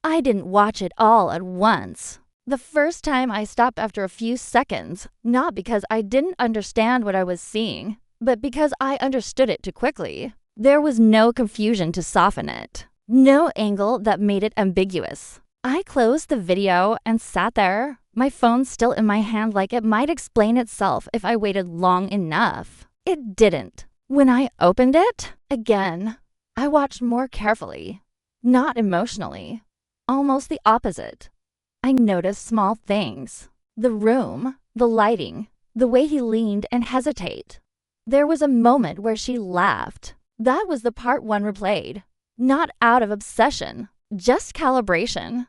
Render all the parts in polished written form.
I didn't watch it all at once. The first time I stopped after a few seconds, not because I didn't understand what I was seeing, but because I understood it too quickly. There was no confusion to soften it, no angle that made it ambiguous. I closed the video and sat there, my phone still in my hand like it might explain itself if I waited long enough. It didn't. When I opened it, again, I watched more carefully, not emotionally, almost the opposite. I noticed small things. The room, the lighting, the way he leaned and hesitated. There was a moment where she laughed. That was the part one replayed. Not out of obsession, just calibration.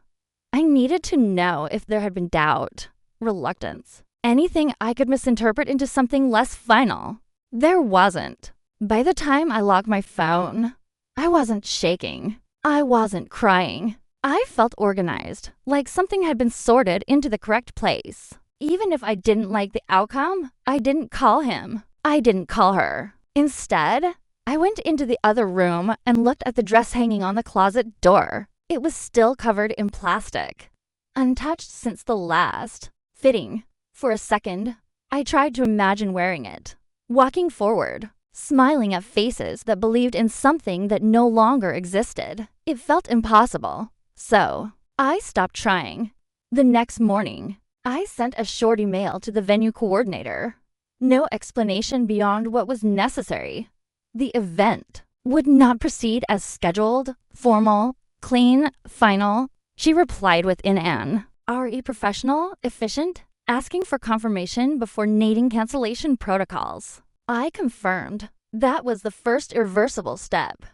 I needed to know if there had been doubt, reluctance, anything I could misinterpret into something less final. There wasn't. By the time I locked my phone, I wasn't shaking. I wasn't crying. I felt organized, like something had been sorted into the correct place. Even if I didn't like the outcome, I didn't call him. I didn't call her. Instead, I went into the other room and looked at the dress hanging on the closet door. It was still covered in plastic, untouched since the last fitting. For a second, I tried to imagine wearing it, walking forward, smiling at faces that believed in something that no longer existed. It felt impossible. So, I stopped trying. The next morning, I sent a short email to the venue coordinator. No explanation beyond what was necessary. The event would not proceed as scheduled, formal, clean, final. She replied within an "Are professional, efficient?" asking for confirmation before needing cancellation protocols. I confirmed. That was the first irreversible step.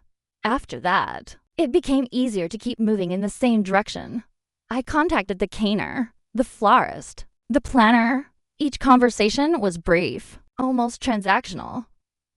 After that, it became easier to keep moving in the same direction. I contacted the canner, the florist, the planner. Each conversation was brief, almost transactional.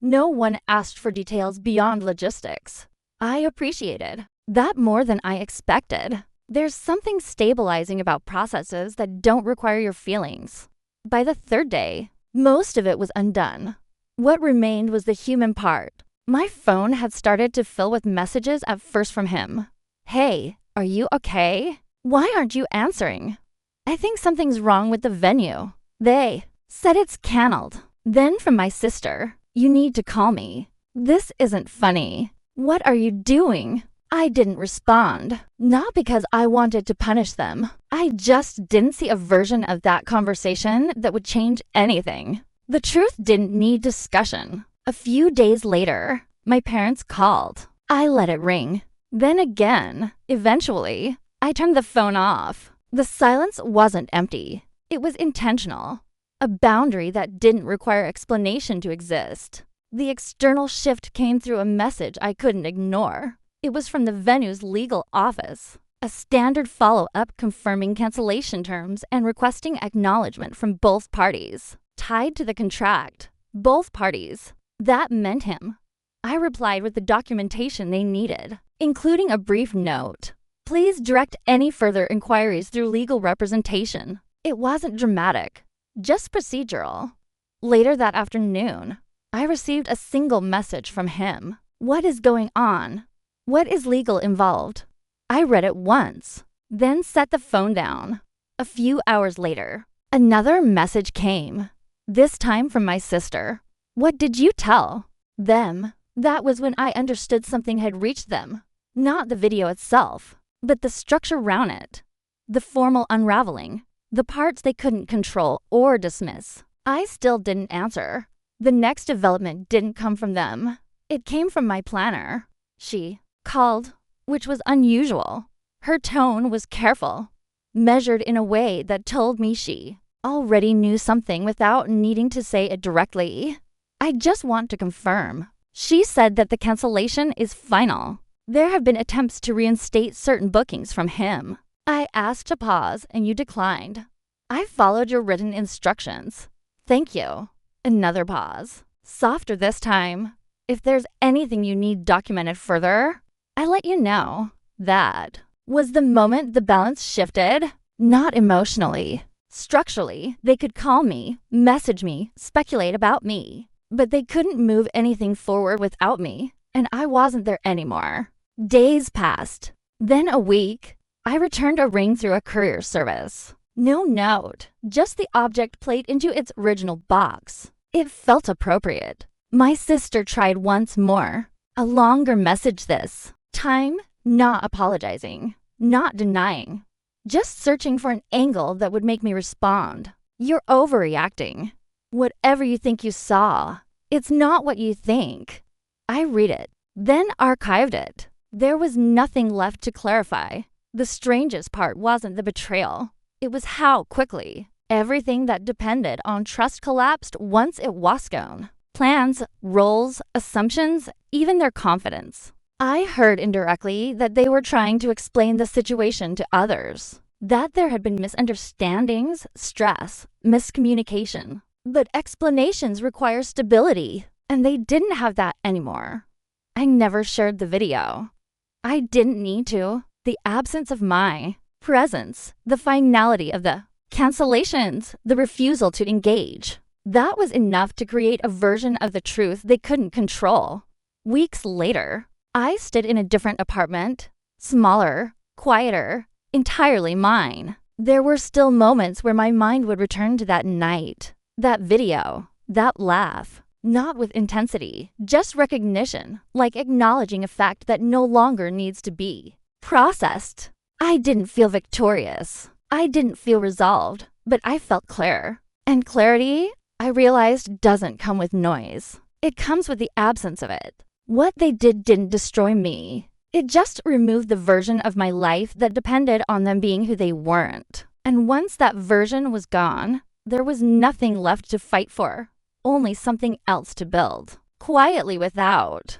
No one asked for details beyond logistics. I appreciated that more than I expected. There's something stabilizing about processes that don't require your feelings. By the third day, most of it was undone. What remained was the human part. My phone had started to fill with messages at first from him. "Hey, are you okay? Why aren't you answering? I think something's wrong with the venue. They said it's canceled." Then from my sister, "You need to call me. This isn't funny. What are you doing?" I didn't respond, not because I wanted to punish them. I just didn't see a version of that conversation that would change anything. The truth didn't need discussion. A few days later, my parents called. I let it ring. Then again. Eventually, I turned the phone off. The silence wasn't empty. It was intentional. A boundary that didn't require explanation to exist. The external shift came through a message I couldn't ignore. It was from the venue's legal office. A standard follow-up confirming cancellation terms and requesting acknowledgement from both parties. Tied to the contract. Both parties. That meant him. I replied with the documentation they needed, including a brief note. "Please direct any further inquiries through legal representation." It wasn't dramatic, just procedural. Later that afternoon, I received a single message from him. "What is going on? What is legal involved?" I read it once, then set the phone down. A few hours later, another message came, this time from my sister. "What did you tell them?" That was when I understood something had reached them. Not the video itself, but the structure around it. The formal unraveling. The parts they couldn't control or dismiss. I still didn't answer. The next development didn't come from them. It came from my planner. She called, which was unusual. Her tone was careful, measured in a way that told me she already knew something without needing to say it directly. "I just want to confirm." She said that the cancellation is final. There have been attempts to reinstate certain bookings from him. I asked to pause and you declined. "I followed your written instructions. Thank you." Another pause. Softer this time. "If there's anything you need documented further, I let you know." That was the moment the balance shifted. Not emotionally. Structurally, they could call me, message me, speculate about me. But they couldn't move anything forward without me, and I wasn't there anymore. Days passed, then a week, I returned a ring through a courier service. No note, just the object played into its original box. It felt appropriate. My sister tried once more. A longer message this time, not apologizing, not denying, just searching for an angle that would make me respond. You're overreacting. Whatever you think you saw, it's not what you think. I read it, then archived it. There was nothing left to clarify. The strangest part wasn't the betrayal. It was how quickly. Everything that depended on trust collapsed once it was gone. Plans, roles, assumptions, even their confidence. I heard indirectly that they were trying to explain the situation to others. That there had been misunderstandings, stress, miscommunication. But explanations require stability, and they didn't have that anymore. I never shared the video. I didn't need to. The absence of my presence, the finality of the cancellations, the refusal to engage. That was enough to create a version of the truth they couldn't control. Weeks later, I stood in a different apartment, smaller, quieter, entirely mine. There were still moments where my mind would return to that night, that video, that laugh. Not with intensity, just recognition, like acknowledging a fact that no longer needs to be processed. I didn't feel victorious. I didn't feel resolved, but I felt clear. And clarity, I realized, doesn't come with noise. It comes with the absence of it. What they did didn't destroy me. It just removed the version of my life that depended on them being who they weren't. And once that version was gone, there was nothing left to fight for. Only something else to build. Quietly without.